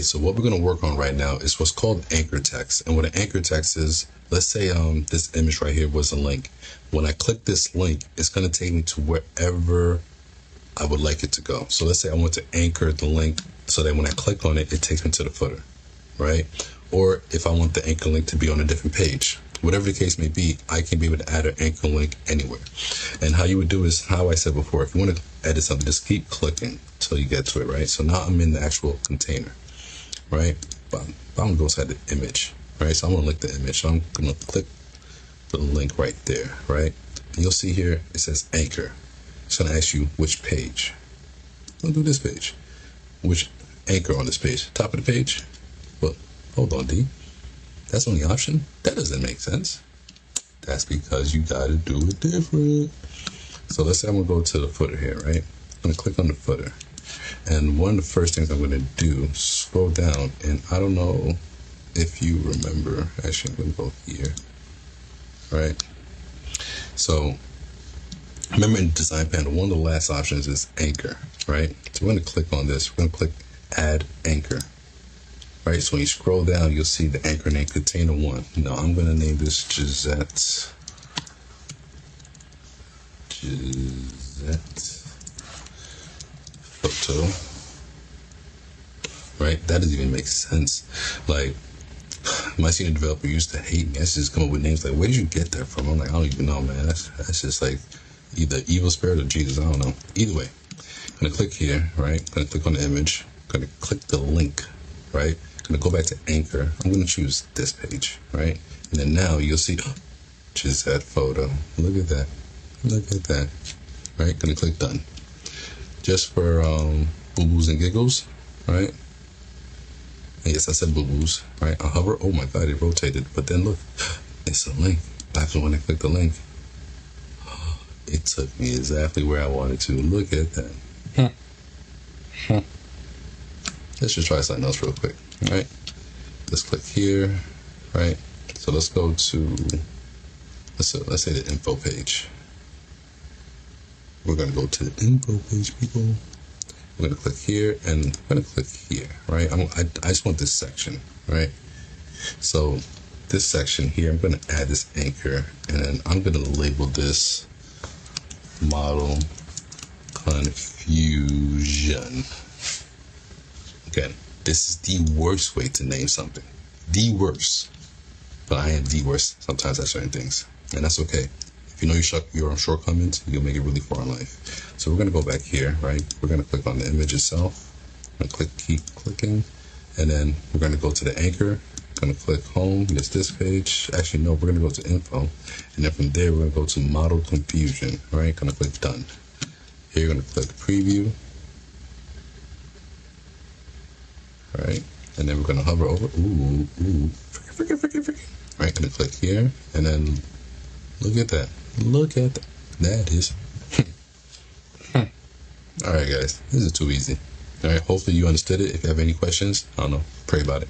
so what we're going to work on right now is what's called anchor text. And what an anchor text is, let's say this image right here was a link. When I click this link, it's going to take me to wherever I would like it to go. So let's say I want to anchor the link so that when I click on it, it takes me to the footer, right? Or if I want the anchor link to be on a different page, whatever the case may be, I can be able to add an anchor link anywhere. And how you would do is how I said before, if you want to edit something, just keep clicking till you get to it, right? So now I'm in the actual container, right? But I'm going to go inside the image, right? So I'm going to link the image. So I'm going to click the link right there, right? And you'll see here, it says anchor. It's going to ask you which page. I'll do this page. Which anchor on this page? Top of the page? Well, hold on, D. That's the only option? That doesn't make sense. That's because you got to do it different. So let's say I'm going to go to the footer here, right? I'm going to click on the footer. And one of the first things I'm going to do, scroll down. And I don't know if you remember. Actually, I'm going to go here, right? So remember in the design panel, one of the last options is anchor, right? So we're going to click on this. We're going to click add anchor. Right, so when you scroll down, you'll see the anchor name, container 1. Now, I'm going to name this Gisette photo. Right, that doesn't even make sense. Like, my senior developer used to hate me. I just come up with names like, where did you get that from? I'm like, I don't even know, man. That's just like either evil spirit or Jesus. I don't know. Either way, I'm going to click here, right? I'm going to click on the image. I'm going to click the link, right? I'm going to go back to anchor. I'm going to choose this page, right? And then now you'll see just that photo. Look at that. Look at that. Right? Going to click done. Just for boo-boos and giggles, right? And yes, I said boo-boos, right? I'll hover. Oh my God, it rotated. But then look, it's a link. After when I click the link, it took me exactly where I wanted to. Look at that. Let's just try something else real quick. Right, let's click here, right? So let's go to, let's say the info page. We're going to go to the info page, people. We're going to click here and I'm going to click here, right? I just want this section, right? So this section here, I'm going to add this anchor and then I'm going to label this model confusion. Again, this is the worst way to name something. The worst. But I am the worst sometimes at certain things. And that's okay. If you know your own shortcomings, you'll make it really far in life. So we're going to go back here, right? We're going to click on the image itself. I'm going to keep clicking. And then we're going to go to the anchor. I'm going to click home. Yes, this page. Actually, no, we're going to go to info. And then from there, we're going to go to model confusion, right? Going to click done. Here, you're going to click preview. Right, and then we're going to hover over. Freaking. Right, going to click here, and then look at that. Look at that. That is. All right, guys, this is too easy. All right, hopefully you understood it. If you have any questions, I don't know, pray about it.